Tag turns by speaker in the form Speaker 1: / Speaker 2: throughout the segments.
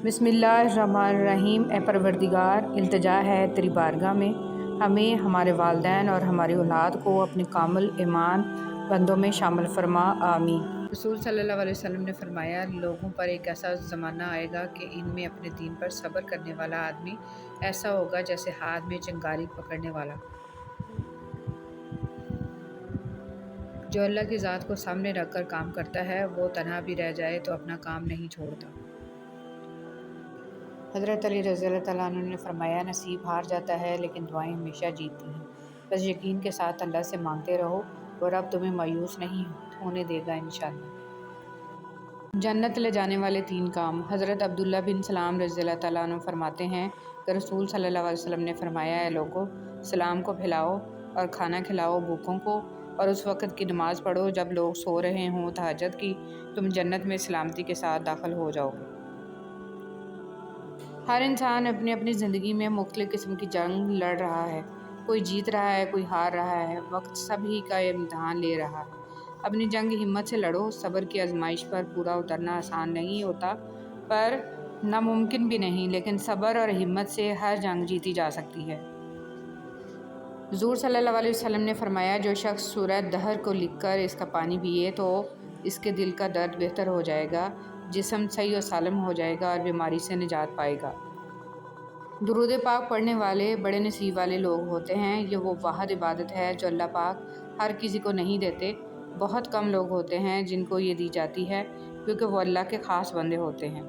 Speaker 1: بسم اللہ الرحمن الرحیم۔ اے پروردگار، التجا ہے تیری بارگاہ میں، ہمیں، ہمارے والدین اور ہماری اولاد کو اپنے کامل ایمان بندوں میں شامل فرما، آمین۔ رسول صلی اللہ علیہ وسلم نے فرمایا، لوگوں پر ایک ایسا زمانہ آئے گا کہ ان میں اپنے دین پر صبر کرنے والا آدمی ایسا ہوگا جیسے ہاتھ میں چنگاری پکڑنے والا۔ جو اللہ کی ذات کو سامنے رکھ کر کام کرتا ہے، وہ تنہا بھی رہ جائے تو اپنا کام نہیں چھوڑتا۔ حضرت علی رضی اللہ تعالیٰ عنہ نے فرمایا، نصیب ہار جاتا ہے لیکن دعائیں ہمیشہ جیتتی ہیں۔ بس یقین کے ساتھ اللہ سے مانگتے رہو، اور رب تمہیں مایوس نہیں ہونے دے گا انشاءاللہ۔ جنت لے جانے والے 3 کام۔ حضرت عبداللہ بن سلام رضی اللہ تعالیٰ عنہ فرماتے ہیں کہ رسول صلی اللہ علیہ وسلم نے فرمایا، اے لوگو، سلام کو پھیلاؤ اور کھانا کھلاؤ بھوکوں کو، اور اس وقت کی نماز پڑھو جب لوگ سو رہے ہوں تہجد کی، تم جنت میں سلامتی کے ساتھ داخل ہو جاؤ گے۔ ہر انسان اپنی اپنی زندگی میں مختلف قسم کی جنگ لڑ رہا ہے، کوئی جیت رہا ہے، کوئی ہار رہا ہے، وقت سب ہی کا امتحان لے رہا ہے۔ اپنی جنگ ہمت سے لڑو۔ صبر کی آزمائش پر پورا اترنا آسان نہیں ہوتا، پر ناممکن بھی نہیں، لیکن صبر اور ہمت سے ہر جنگ جیتی جا سکتی ہے۔ حضور صلی اللہ علیہ وسلم نے فرمایا، جو شخص سورہ دہر کو لکھ کر اس کا پانی پیے تو اس کے دل کا درد بہتر ہو جائے گا، جسم صحیح و سالم ہو جائے گا اور بیماری سے نجات پائے گا۔ درود پاک پڑھنے والے بڑے نصیب والے لوگ ہوتے ہیں۔ یہ وہ واحد عبادت ہے جو اللہ پاک ہر کسی کو نہیں دیتے۔ بہت کم لوگ ہوتے ہیں جن کو یہ دی جاتی ہے، کیونکہ وہ اللہ کے خاص بندے ہوتے ہیں۔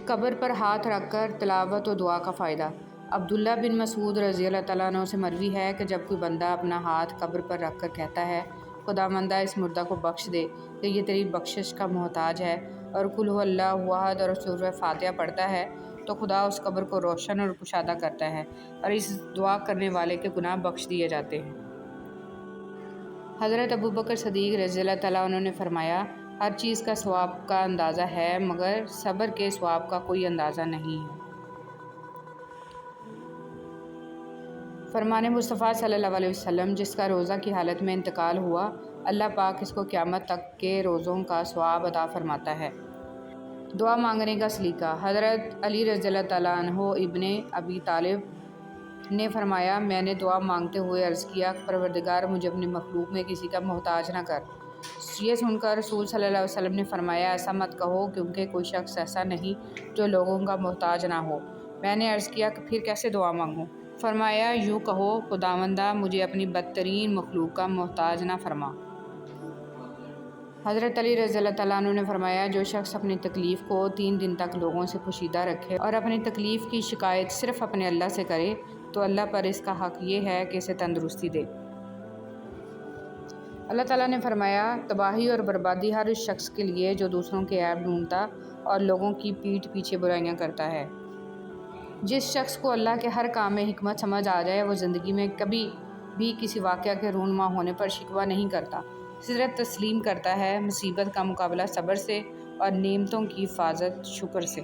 Speaker 1: قبر پر ہاتھ رکھ کر تلاوت و دعا کا فائدہ۔ عبداللہ بن مسعود رضی اللہ تعالیٰ عنہ سے مروی ہے کہ جب کوئی بندہ اپنا ہاتھ قبر پر رکھ کر کہتا ہے، خداوندہ اس مردہ کو بخش دے کہ یہ تیری بخشش کا محتاج ہے، اور قل ھو اللہ احد اور سورہ فاتحہ پڑھتا ہے، تو خدا اس قبر کو روشن اور کشادہ کرتا ہے، اور اس دعا کرنے والے کے گناہ بخش دیے جاتے ہیں۔ حضرت ابوبکر صدیق رضی اللہ تعالیٰ عنہ نے فرمایا، ہر چیز کا ثواب کا اندازہ ہے، مگر صبر کے ثواب کا کوئی اندازہ نہیں ہے۔ فرمان مصطفیٰ صلی اللہ علیہ وسلم، جس کا روزہ کی حالت میں انتقال ہوا، اللہ پاک اس کو قیامت تک کے روزوں کا ثواب عطا فرماتا ہے۔ دعا مانگنے کا سلیقہ۔ حضرت علی رضی اللہ تعالیٰ عنہ ابن ابی طالب نے فرمایا، میں نے دعا مانگتے ہوئے عرض کیا، پروردگار مجھے اپنی مخلوق میں کسی کا محتاج نہ کر۔ یہ سن کر رسول صلی اللہ علیہ وسلم نے فرمایا، ایسا مت کہو، کیونکہ کوئی شخص ایسا نہیں جو لوگوں کا محتاج نہ ہو۔ میں نے عرض کیا کہ پھر کیسے دعا مانگوں؟ فرمایا، یوں کہو، خداوندہ مجھے اپنی بدترین مخلوق کا محتاج نہ فرما۔ حضرت علی رضی اللہ تعالیٰ عنہ نے فرمایا، جو شخص اپنی تکلیف کو 3 دن تک لوگوں سے پوشیدہ رکھے اور اپنی تکلیف کی شکایت صرف اپنے اللہ سے کرے، تو اللہ پر اس کا حق یہ ہے کہ اسے تندرستی دے۔ اللہ تعالیٰ نے فرمایا، تباہی اور بربادی ہر اس شخص کے لیے جو دوسروں کے عیب ڈھونڈتا اور لوگوں کی پیٹھ پیچھے برائیاں کرتا ہے۔ جس شخص کو اللہ کے ہر کام میں حکمت سمجھ آ جائے، وہ زندگی میں کبھی بھی کسی واقعہ کے رونما ہونے پر شکوہ نہیں کرتا، صرف تسلیم کرتا ہے، مصیبت کا مقابلہ صبر سے اور نعمتوں کی حفاظت شکر سے۔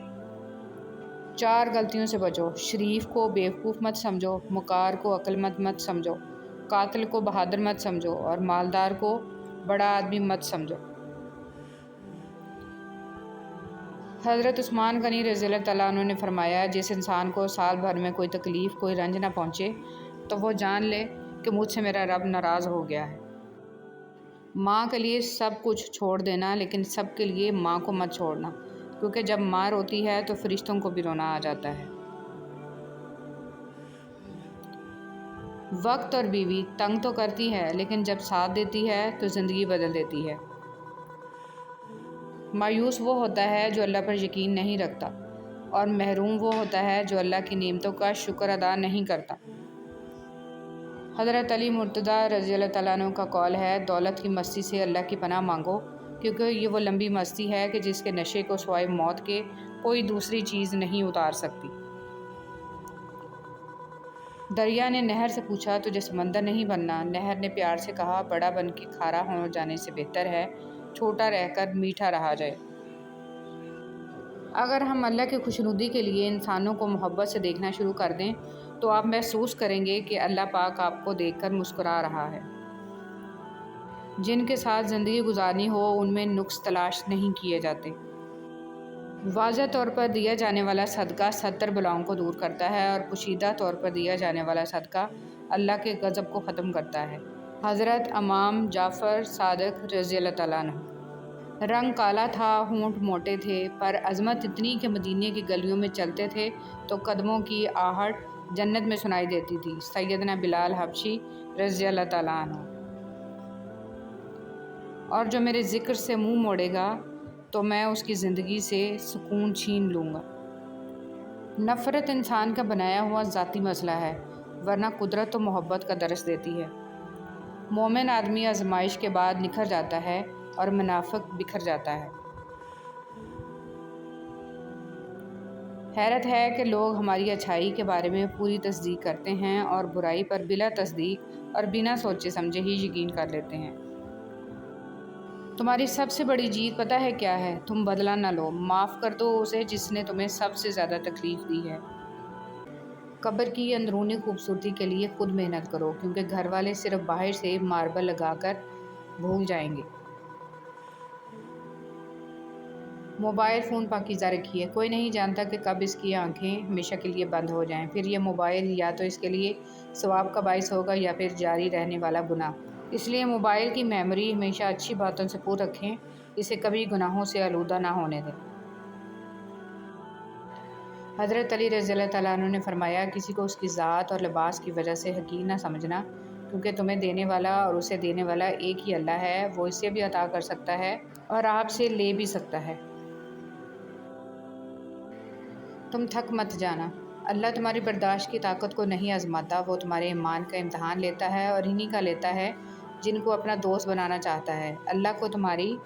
Speaker 1: 4 غلطیوں سے بچو۔ شریف کو بیوقوف مت سمجھو، مکار کو عقل مند مت سمجھو، قاتل کو بہادر مت سمجھو، اور مالدار کو بڑا آدمی مت سمجھو۔ حضرت عثمان غنی رضی اللہ تعالیٰ عنہ نے فرمایا، جس انسان کو سال بھر میں کوئی تکلیف، کوئی رنج نہ پہنچے، تو وہ جان لے کہ مجھ سے میرا رب ناراض ہو گیا ہے۔ ماں کے لیے سب کچھ چھوڑ دینا، لیکن سب کے لیے ماں کو مت چھوڑنا، کیونکہ جب ماں روتی ہے تو فرشتوں کو بھی رونا آ جاتا ہے۔ وقت اور بیوی تنگ تو کرتی ہے، لیکن جب ساتھ دیتی ہے تو زندگی بدل دیتی ہے۔ مایوس وہ ہوتا ہے جو اللہ پر یقین نہیں رکھتا، اور محروم وہ ہوتا ہے جو اللہ کی نعمتوں کا شکر ادا نہیں کرتا۔ حضرت علی مرتضیٰ رضی اللہ تعالیٰ عنہ کا قول ہے، دولت کی مستی سے اللہ کی پناہ مانگو، کیونکہ یہ وہ لمبی مستی ہے کہ جس کے نشے کو سوائے موت کے کوئی دوسری چیز نہیں اتار سکتی۔ دریا نے نہر سے پوچھا، تجھے سمندر نہیں بننا؟ نہر نے پیار سے کہا، بڑا بن کے کھارا ہو جانے سے بہتر ہے چھوٹا رہ کر میٹھا رہا جائے۔ اگر ہم اللہ کی خوشنودی کے لیے انسانوں کو محبت سے دیکھنا شروع کر دیں تو آپ محسوس کریں گے کہ اللہ پاک آپ کو دیکھ کر مسکرا رہا ہے۔ جن کے ساتھ زندگی گزارنی ہو، ان میں نقص تلاش نہیں کیے جاتے۔ واضح طور پر دیا جانے والا صدقہ 70 بلاؤں کو دور کرتا ہے اور پوشیدہ طور پر دیا جانے والا صدقہ اللہ کے غضب کو ختم کرتا ہے۔ حضرت امام جعفر صادق رضی اللہ تعالیٰ عنہ۔ رنگ کالا تھا، ہونٹ موٹے تھے، پر عظمت اتنی کہ مدینے کی گلیوں میں چلتے تھے تو قدموں کی آہٹ جنت میں سنائی دیتی تھی۔ سیدنا بلال حبشی رضی اللہ تعالیٰ عنہ۔ اور جو میرے ذکر سے منہ موڑے گا تو میں اس کی زندگی سے سکون چھین لوں گا۔ نفرت انسان کا بنایا ہوا ذاتی مسئلہ ہے، ورنہ قدرت و محبت کا درس دیتی ہے۔ مومن آدمی آزمائش کے بعد نکھر جاتا ہے اور منافق بکھر جاتا ہے۔ حیرت ہے کہ لوگ ہماری اچھائی کے بارے میں پوری تصدیق کرتے ہیں اور برائی پر بلا تصدیق اور بنا سوچے سمجھے ہی یقین کر لیتے ہیں۔ تمہاری سب سے بڑی جیت پتہ ہے کیا ہے؟ تم بدلہ نہ لو، معاف کر دو اسے جس نے تمہیں سب سے زیادہ تکلیف دی ہے۔ قبر کی اندرونی خوبصورتی کے لیے خود محنت کرو، کیونکہ گھر والے صرف باہر سے ماربل لگا کر بھول جائیں گے۔ موبائل فون پاکیزہ رکھیے، کوئی نہیں جانتا کہ کب اس کی آنکھیں ہمیشہ کے لیے بند ہو جائیں، پھر یہ موبائل یا تو اس کے لیے ثواب کا باعث ہوگا یا پھر جاری رہنے والا گناہ۔ اس لیے موبائل کی میموری ہمیشہ اچھی باتوں سے پر رکھیں، اسے کبھی گناہوں سے آلودہ نہ ہونے دیں۔ حضرت علی رضی اللہ تعالیٰ عنہ نے فرمایا، کسی کو اس کی ذات اور لباس کی وجہ سے حقیر نہ سمجھنا، کیونکہ تمہیں دینے والا اور اسے دینے والا ایک ہی اللہ ہے، وہ اسے بھی عطا کر سکتا ہے اور آپ سے لے بھی سکتا ہے۔ تم تھک مت جانا، اللہ تمہاری برداشت کی طاقت کو نہیں آزماتا، وہ تمہارے ایمان کا امتحان لیتا ہے اور انہی کا لیتا ہے جن کو اپنا دوست بنانا چاہتا ہے۔ اللہ کو تمہاری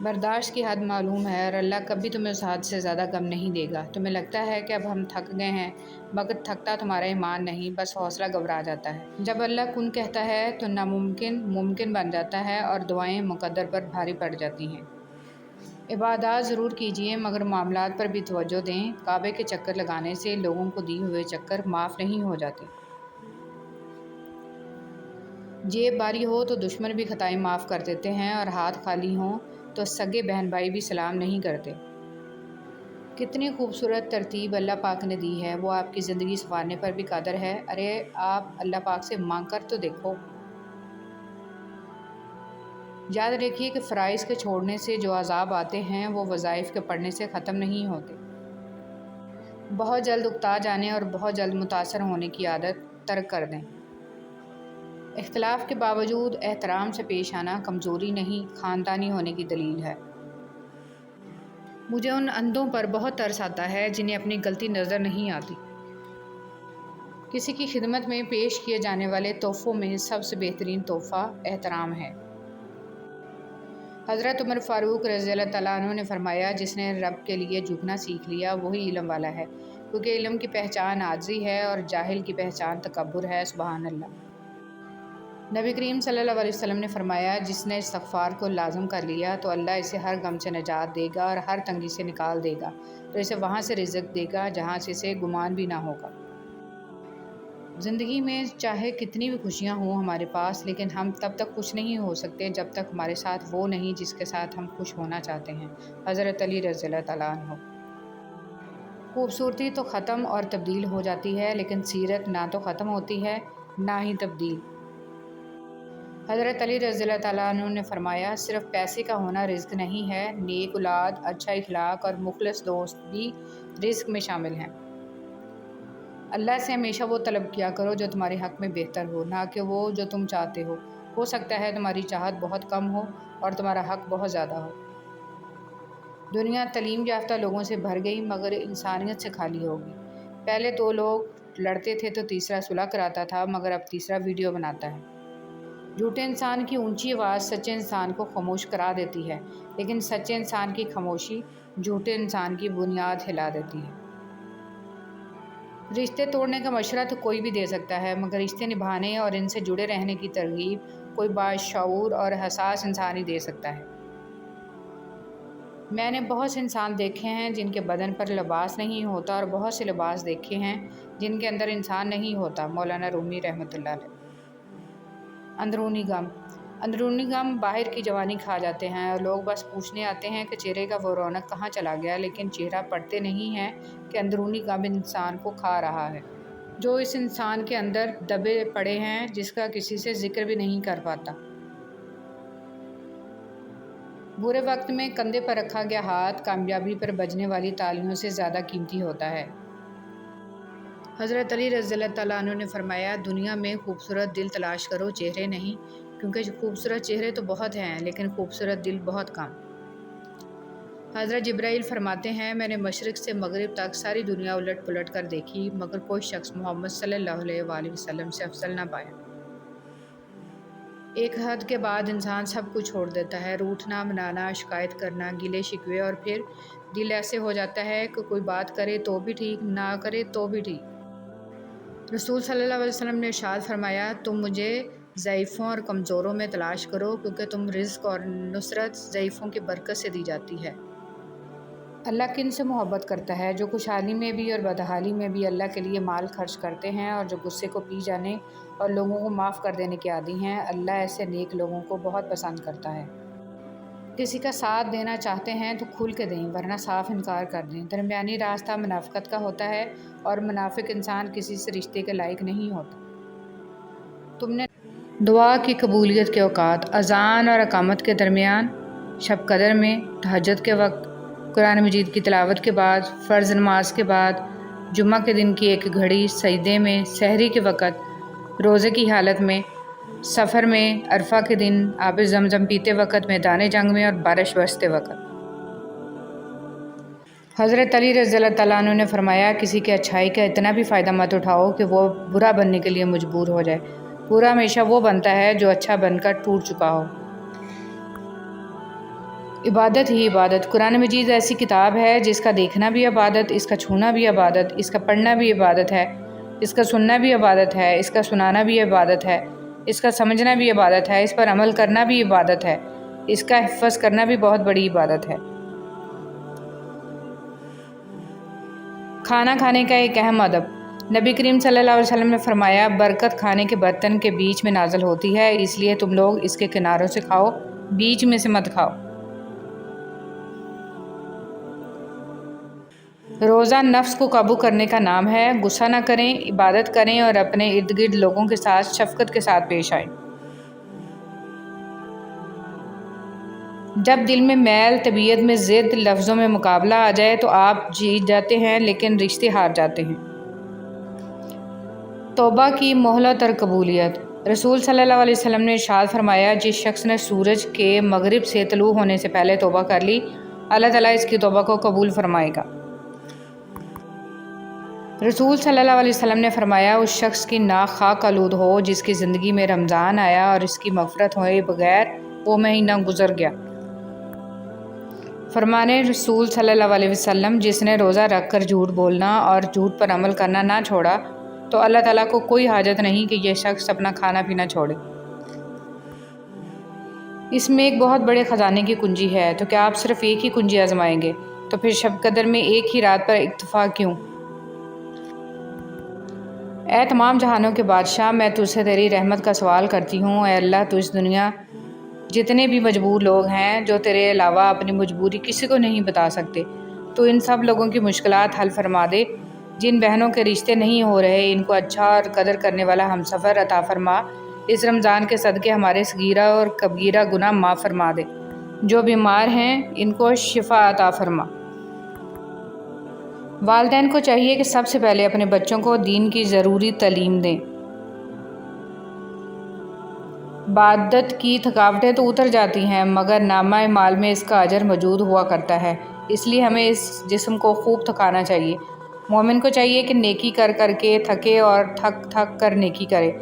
Speaker 1: برداشت کی حد معلوم ہے اور اللہ کبھی تمہیں اس حد سے زیادہ غم نہیں دے گا۔ تمہیں لگتا ہے کہ اب ہم تھک گئے ہیں، مگر تھکتا تمہارا ایمان نہیں، بس حوصلہ گھبرا جاتا ہے۔ جب اللہ کن کہتا ہے تو ناممکن ممکن بن جاتا ہے اور دعائیں مقدر پر بھاری پڑ جاتی ہیں۔ عبادات ضرور کیجیے مگر معاملات پر بھی توجہ دیں، کعبے کے چکر لگانے سے لوگوں کو دیے ہوئے چکر معاف نہیں ہو جاتے۔ جیب باری ہو تو دشمن بھی خطائیں معاف کر دیتے ہیں اور ہاتھ خالی ہوں تو سگے بہن بھائی بھی سلام نہیں کرتے۔ کتنی خوبصورت ترتیب اللہ پاک نے دی ہے، وہ آپ کی زندگی سنوارنے پر بھی قادر ہے۔ ارے آپ اللہ پاک سے مانگ کر تو دیکھو۔ یاد رکھیے کہ فرائض کے چھوڑنے سے جو عذاب آتے ہیں وہ وظائف کے پڑھنے سے ختم نہیں ہوتے۔ بہت جلد اکتا جانے اور بہت جلد متاثر ہونے کی عادت ترک کر دیں۔ اختلاف کے باوجود احترام سے پیش آنا کمزوری نہیں، خاندانی ہونے کی دلیل ہے۔ مجھے ان اندھوں پر بہت ترس آتا ہے جنہیں اپنی غلطی نظر نہیں آتی۔ کسی کی خدمت میں پیش کیے جانے والے تحفوں میں سب سے بہترین تحفہ احترام ہے۔ حضرت عمر فاروق رضی اللہ تعالیٰ عنہ نے فرمایا، جس نے رب کے لیے جھکنا سیکھ لیا وہی علم والا ہے، کیونکہ علم کی پہچان عاجزی ہے اور جاہل کی پہچان تکبر ہے۔ سبحان اللہ۔ نبی کریم صلی اللہ علیہ وسلم نے فرمایا، جس نے استغفار کو لازم کر لیا تو اللہ اسے ہر غم سے نجات دے گا اور ہر تنگی سے نکال دے گا، تو اسے وہاں سے رزق دے گا جہاں سے اسے گمان بھی نہ ہوگا۔ زندگی میں چاہے کتنی بھی خوشیاں ہوں ہمارے پاس، لیکن ہم تب تک خوش نہیں ہو سکتے جب تک ہمارے ساتھ وہ نہیں جس کے ساتھ ہم خوش ہونا چاہتے ہیں۔ حضرت علی رضی اللہ تعالیٰ عنہ۔ خوبصورتی تو ختم اور تبدیل ہو جاتی ہے، لیکن سیرت نہ تو ختم ہوتی ہے نہ ہی تبدیل۔ حضرت علی رضی اللہ تعالیٰ عنہ نے فرمایا، صرف پیسے کا ہونا رزق نہیں ہے، نیک اولاد، اچھا اخلاق اور مخلص دوست بھی رزق میں شامل ہیں۔ اللہ سے ہمیشہ وہ طلب کیا کرو جو تمہارے حق میں بہتر ہو، نہ کہ وہ جو تم چاہتے ہو۔ ہو سکتا ہے تمہاری چاہت بہت کم ہو اور تمہارا حق بہت زیادہ ہو۔ دنیا تعلیم یافتہ لوگوں سے بھر گئی مگر انسانیت سے خالی ہوگی۔ پہلے دو لوگ لڑتے تھے تو تیسرا صلح کراتا تھا، مگر اب تیسرا ویڈیو بناتا ہے۔ جھوٹے انسان کی اونچی آواز سچے انسان کو خاموش کرا دیتی ہے، لیکن سچے انسان کی خاموشی جھوٹے انسان کی بنیاد ہلا دیتی ہے۔ رشتے توڑنے کا مشورہ تو کوئی بھی دے سکتا ہے، مگر رشتے نبھانے اور ان سے جڑے رہنے کی ترغیب کوئی باشعور اور حساس انسان ہی دے سکتا ہے۔ میں نے بہت سے انسان دیکھے ہیں جن کے بدن پر لباس نہیں ہوتا اور بہت سے لباس دیکھے ہیں جن کے اندر انسان نہیں ہوتا۔ مولانا رومی رحمۃ اللہ علیہ۔ اندرونی غم۔ اندرونی غم باہر کی جوانی کھا جاتے ہیں اور لوگ بس پوچھنے آتے ہیں کہ چہرے کا وہ رونق کہاں چلا گیا، لیکن چہرہ پڑھتے نہیں ہیں کہ اندرونی غم انسان کو کھا رہا ہے، جو اس انسان کے اندر دبے پڑے ہیں، جس کا کسی سے ذکر بھی نہیں کر پاتا۔ برے وقت میں کندھے پر رکھا گیا ہاتھ کامیابی پر بجنے والی تالیوں سے زیادہ قیمتی ہوتا ہے۔ حضرت علی رضی اللہ تعالیٰ عنہ نے فرمایا، دنیا میں خوبصورت دل تلاش کرو، چہرے نہیں، کیونکہ خوبصورت چہرے تو بہت ہیں لیکن خوبصورت دل بہت کم۔ حضرت جبرائیل فرماتے ہیں، میں نے مشرق سے مغرب تک ساری دنیا الٹ پلٹ کر دیکھی مگر کوئی شخص محمد صلی اللہ علیہ وآلہ وسلم سے افضل نہ پایا۔ ایک حد کے بعد انسان سب کچھ چھوڑ دیتا ہے، روٹھنا، منانا، شکایت کرنا، گلے شکوے، اور پھر دل ایسے ہو جاتا ہے کہ کوئی بات کرے تو بھی ٹھیک، نہ کرے تو بھی ٹھیک۔ رسول صلی اللہ علیہ وسلم نے ارشاد فرمایا، تم مجھے ضعیفوں اور کمزوروں میں تلاش کرو، کیونکہ تم رزق اور نصرت ضعیفوں کی برکت سے دی جاتی ہے۔ اللہ کن سے محبت کرتا ہے؟ جو خوشحالی میں بھی اور بدحالی میں بھی اللہ کے لیے مال خرچ کرتے ہیں اور جو غصے کو پی جانے اور لوگوں کو معاف کر دینے کے عادی ہیں۔ اللہ ایسے نیک لوگوں کو بہت پسند کرتا ہے۔ کسی کا ساتھ دینا چاہتے ہیں تو کھل کے دیں، ورنہ صاف انکار کر دیں۔ درمیانی راستہ منافقت کا ہوتا ہے اور منافق انسان کسی سے رشتے کے لائق نہیں ہوتا۔ تم نے دعا کی قبولیت کے اوقات، اذان اور اقامت کے درمیان، شب قدر میں، تہجد کے وقت، قرآن مجید کی تلاوت کے بعد، فرض نماز کے بعد، جمعہ کے دن کی ایک گھڑی، سجدے میں، سحری کے وقت، روزے کی حالت میں، سفر میں، عرفہ کے دن، آب زمزم پیتے وقت، میدان جنگ میں اور بارش برستے وقت۔ حضرت علی رضی اللہ تعالیٰ عنہ نے فرمایا، کسی کی اچھائی کا اتنا بھی فائدہ مت اٹھاؤ کہ وہ برا بننے کے لیے مجبور ہو جائے۔ برا ہمیشہ وہ بنتا ہے جو اچھا بن کر ٹوٹ چکا ہو۔ عبادت ہی عبادت۔ قرآن مجید ایسی کتاب ہے جس کا دیکھنا بھی عبادت، اس کا چھونا بھی عبادت، اس کا پڑھنا بھی عبادت ہے، اس کا سننا بھی عبادت ہے، اس کا سنانا بھی عبادت ہے، اس کا سمجھنا بھی عبادت ہے، اس پر عمل کرنا بھی عبادت ہے، اس کا حفظ کرنا بھی بہت بڑی عبادت ہے۔ کھانا کھانے کا ایک اہم ادب۔ نبی کریم صلی اللہ علیہ وسلم نے فرمایا، برکت کھانے کے برتن کے بیچ میں نازل ہوتی ہے، اس لیے تم لوگ اس کے کناروں سے کھاؤ، بیچ میں سے مت کھاؤ۔ روزہ نفس کو قابو کرنے کا نام ہے۔ غصہ نہ کریں، عبادت کریں اور اپنے ارد گرد لوگوں کے ساتھ شفقت کے ساتھ پیش آئیں۔ جب دل میں میل، طبیعت میں ضد، لفظوں میں مقابلہ آ جائے تو آپ جیت جاتے ہیں لیکن رشتے ہار جاتے ہیں۔ توبہ کی مہلت اور قبولیت۔ رسول صلی اللہ علیہ وسلم نے ارشاد فرمایا، جس شخص نے سورج کے مغرب سے طلوع ہونے سے پہلے توبہ کر لی، اللہ تعالیٰ اس کی توبہ کو قبول فرمائے گا۔ رسول صلی اللہ علیہ وسلم نے فرمایا، اس شخص کی ناک خاک آلود ہو جس کی زندگی میں رمضان آیا اور اس کی مغفرت ہوئے بغیر وہ مہینہ گزر گیا۔ فرمانے رسول صلی اللہ علیہ وسلم، جس نے روزہ رکھ کر جھوٹ بولنا اور جھوٹ پر عمل کرنا نہ چھوڑا تو اللہ تعالیٰ کو کوئی حاجت نہیں کہ یہ شخص اپنا کھانا پینا چھوڑے۔ اس میں ایک بہت بڑے خزانے کی کنجی ہے، تو کیا آپ صرف ایک ہی کنجی آزمائیں گے؟ تو پھر شب قدر میں ایک ہی رات پر اکتفا کیوں؟ اے تمام جہانوں کے بادشاہ، میں تجھ سے تیری رحمت کا سوال کرتی ہوں۔ اے اللہ، تو اس دنیا جتنے بھی مجبور لوگ ہیں جو تیرے علاوہ اپنی مجبوری کسی کو نہیں بتا سکتے، تو ان سب لوگوں کی مشکلات حل فرما دے۔ جن بہنوں کے رشتے نہیں ہو رہے، ان کو اچھا اور قدر کرنے والا ہمسفر عطا فرما۔ اس رمضان کے صدقے ہمارے صغیرہ اور کبیرہ گناہ معاف فرما دے۔ جو بیمار ہیں ان کو شفا عطا فرما۔ والدین کو چاہیے کہ سب سے پہلے اپنے بچوں کو دین کی ضروری تعلیم دیں۔ عبادت کی تھکاوٹیں تو اتر جاتی ہیں مگر نامہ اعمال میں اس کا اجر موجود ہوا کرتا ہے، اس لیے ہمیں اس جسم کو خوب تھکانا چاہیے۔ مومن کو چاہیے کہ نیکی کر کر کے تھکے اور تھک تھک کر نیکی کرے۔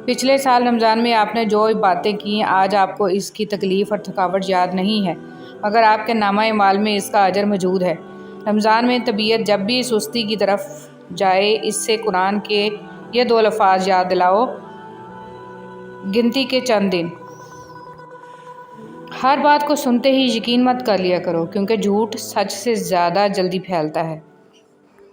Speaker 1: پچھلے سال رمضان میں آپ نے جو باتیں کیں، آج آپ کو اس کی تکلیف اور تھکاوٹ یاد نہیں ہے، مگر آپ کے نامہ اعمال میں اس کا اجر موجود ہے۔ رمضان میں طبیعت جب بھی سستی کی طرف جائے، اس سے قرآن کے یہ دو الفاظ یاد دلاؤ، گنتی کے چند دن۔ ہر بات کو سنتے ہی یقین مت کر لیا کرو، کیونکہ جھوٹ سچ سے زیادہ جلدی پھیلتا ہے۔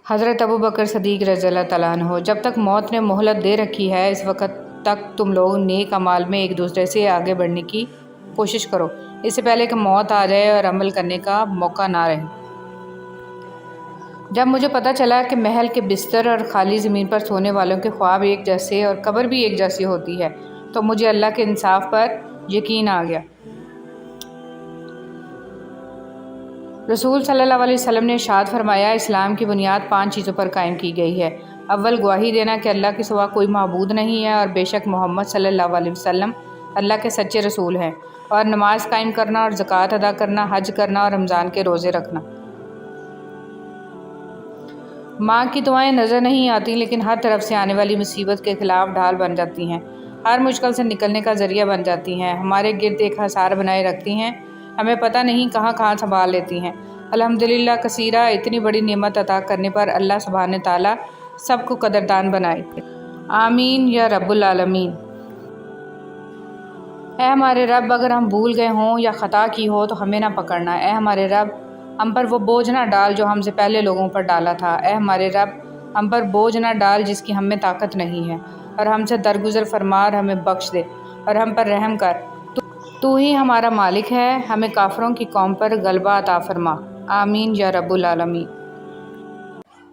Speaker 1: حضرت ابو بکر صدیق رضی اللہ تعالیٰ عنہ، جب تک موت نے مہلت دے رکھی ہے اس وقت تک تم لوگ نیک اعمال میں ایک دوسرے سے آگے بڑھنے کی کوشش کرو، اس سے پہلے کہ موت آ جائے اور عمل کرنے کا موقع نہ رہے۔ جب مجھے پتہ چلا کہ محل کے بستر اور خالی زمین پر سونے والوں کے خواب ایک جیسے اور قبر بھی ایک جیسی ہوتی ہے تو مجھے اللہ کے انصاف پر یقین آ گیا۔ رسول صلی اللہ علیہ وسلم نے ارشاد فرمایا، اسلام کی بنیاد 5 چیزوں پر قائم کی گئی ہے۔ اول، گواہی دینا کہ اللہ کے سوا کوئی معبود نہیں ہے اور بے شک محمد صلی اللہ علیہ وسلم اللہ کے سچے رسول ہیں، اور نماز قائم کرنا اور زکوٰۃ ادا کرنا، حج کرنا اور رمضان کے روزے رکھنا۔ ماں کی دعائیں نظر نہیں آتی لیکن ہر طرف سے آنے والی مصیبت کے خلاف ڈھال بن جاتی ہیں، ہر مشکل سے نکلنے کا ذریعہ بن جاتی ہیں، ہمارے گرد ایک حصار بنائے رکھتی ہیں، ہمیں پتہ نہیں کہاں کہاں سنبھال لیتی ہیں۔ الحمدللہ کثیرہ، اتنی بڑی نعمت عطا کرنے پر اللہ سبحانہ تعالیٰ سب کو قدردان بنائے۔ آمین یا رب العالمین۔ اے ہمارے رب، اگر ہم بھول گئے ہوں یا خطا کی ہو تو ہمیں نہ پکڑنا۔ اے ہمارے رب، ہم پر وہ بوجھ نہ ڈال جو ہم سے پہلے لوگوں پر ڈالا تھا۔ اے ہمارے رب، ہم پر بوجھ نہ ڈال جس کی ہم میں طاقت نہیں ہے، اور ہم سے درگزر فرما اور ہمیں بخش دے اور ہم پر رحم کر۔ تو ہی ہمارا مالک ہے، ہمیں کافروں کی قوم پر غلبہ عطا فرما۔ آمین یا رب العالمین۔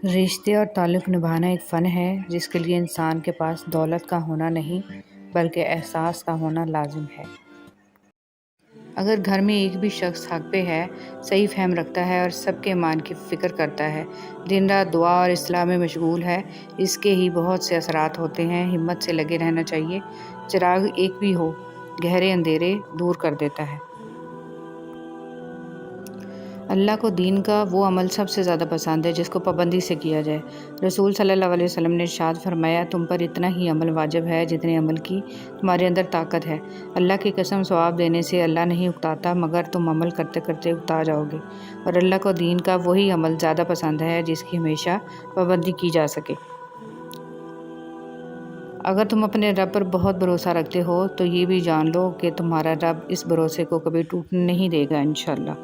Speaker 1: رشتے اور تعلق نبھانا ایک فن ہے جس کے لیے انسان کے پاس دولت کا ہونا نہیں بلکہ احساس کا ہونا لازم ہے۔ اگر گھر میں ایک بھی شخص حق پہ ہے، صحیح فہم رکھتا ہے اور سب کے ایمان کی فکر کرتا ہے، دن رات دعا اور اصلاح میں مشغول ہے، اس کے ہی بہت سے اثرات ہوتے ہیں۔ ہمت سے لگے رہنا چاہیے۔ چراغ ایک بھی ہو، گہرے اندھیرے دور کر دیتا ہے۔ اللہ کو دین کا وہ عمل سب سے زیادہ پسند ہے جس کو پابندی سے کیا جائے۔ رسول صلی اللہ علیہ وسلم نے ارشاد فرمایا، تم پر اتنا ہی عمل واجب ہے جتنے عمل کی تمہارے اندر طاقت ہے۔ اللہ کی قسم، ثواب دینے سے اللہ نہیں اکتاتا مگر تم عمل کرتے کرتے اکتا جاؤ گے، اور اللہ کو دین کا وہی عمل زیادہ پسند ہے جس کی ہمیشہ پابندی کی جا سکے۔ اگر تم اپنے رب پر بہت بھروسہ رکھتے ہو تو یہ بھی جان لو کہ تمہارا رب اس بھروسے کو کبھی ٹوٹنے نہیں دے گا انشاءاللہ۔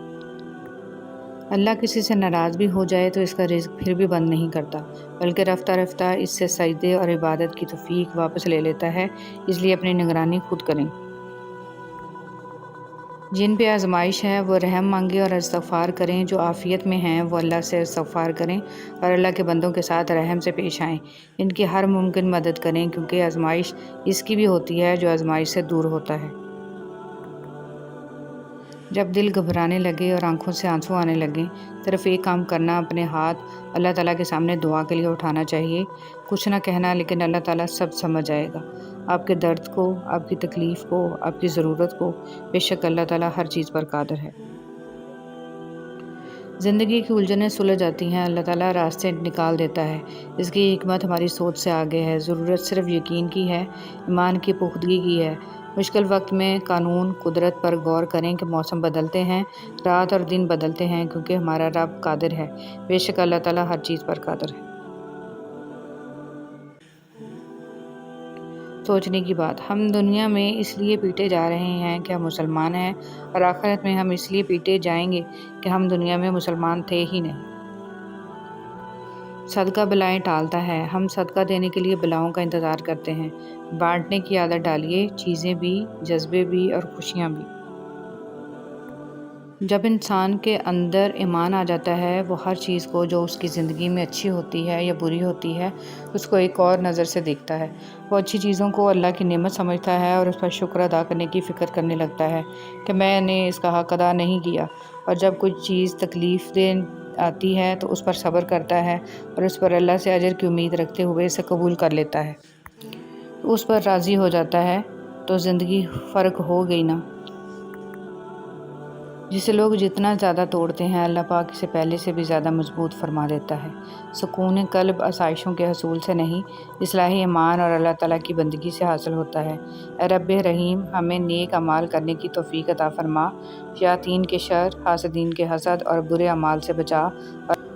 Speaker 1: اللہ کسی سے ناراض بھی ہو جائے تو اس کا رزق پھر بھی بند نہیں کرتا، بلکہ رفتہ رفتہ اس سے سجدے اور عبادت کی توفیق واپس لے لیتا ہے۔ اس لیے اپنی نگرانی خود کریں۔ جن پہ آزمائش ہے وہ رحم مانگے اور استغفار کریں، جو عافیت میں ہیں وہ اللہ سے استغفار کریں اور اللہ کے بندوں کے ساتھ رحم سے پیش آئیں، ان کی ہر ممکن مدد کریں، کیونکہ آزمائش اس کی بھی ہوتی ہے جو آزمائش سے دور ہوتا ہے۔ جب دل گھبرانے لگے اور آنکھوں سے آنسو آنے لگیں، صرف ایک کام کرنا، اپنے ہاتھ اللہ تعالیٰ کے سامنے دعا کے لیے اٹھانا چاہیے۔ کچھ نہ کہنا، لیکن اللہ تعالیٰ سب سمجھ جائے گا، آپ کے درد کو، آپ کی تکلیف کو، آپ کی ضرورت کو۔ بے شک اللہ تعالیٰ ہر چیز پر قادر ہے۔ زندگی کی الجھنیں سلجھ جاتی ہیں، اللہ تعالیٰ راستے نکال دیتا ہے۔ اس کی حکمت ہماری سوچ سے آگے ہے۔ ضرورت صرف یقین کی ہے، ایمان کی پختگی کی ہے۔ مشکل وقت میں قانون قدرت پر غور کریں کہ موسم بدلتے ہیں، رات اور دن بدلتے ہیں، کیونکہ ہمارا رب قادر ہے۔ بے شک اللہ تعالیٰ ہر چیز پر قادر ہے۔ سوچنے کی بات، ہم دنیا میں اس لیے پیٹے جا رہے ہیں کہ ہم مسلمان ہیں، اور آخرت میں ہم اس لیے پیٹے جائیں گے کہ ہم دنیا میں مسلمان تھے ہی نہیں۔ صدقہ بلائیں ٹالتا ہے۔ ہم صدقہ دینے کے لیے بلاؤں کا انتظار کرتے ہیں۔ بانٹنے کی عادت ڈالیے، چیزیں بھی، جذبے بھی اور خوشیاں بھی۔ جب انسان کے اندر ایمان آ جاتا ہے، وہ ہر چیز کو جو اس کی زندگی میں اچھی ہوتی ہے یا بری ہوتی ہے اس کو ایک اور نظر سے دیکھتا ہے۔ وہ اچھی چیزوں کو اللہ کی نعمت سمجھتا ہے اور اس پر شکر ادا کرنے کی فکر کرنے لگتا ہے کہ میں نے اس کا حق ادا نہیں کیا، اور جب کوئی چیز تکلیف دہ آتی ہے تو اس پر صبر کرتا ہے اور اس پر اللہ سے اجر کی امید رکھتے ہوئے اسے قبول کر لیتا ہے، اس پر راضی ہو جاتا ہے، تو زندگی فرق ہو گئی نا۔ جسے لوگ جتنا زیادہ توڑتے ہیں، اللہ پاک اسے پہلے سے بھی زیادہ مضبوط فرما دیتا ہے۔ سکون قلب آسائشوں کے حصول سے نہیں، اصلاح ایمان اور اللہ تعالیٰ کی بندگی سے حاصل ہوتا ہے۔ اے رب رحیم، ہمیں نیک اعمال کرنے کی توفیق عطا فرما، شیاطین کے شر، حاسدین کے حسد اور برے اعمال سے بچا،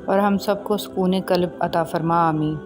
Speaker 1: اور ہم سب کو سکون قلب عطا فرما۔ آمین۔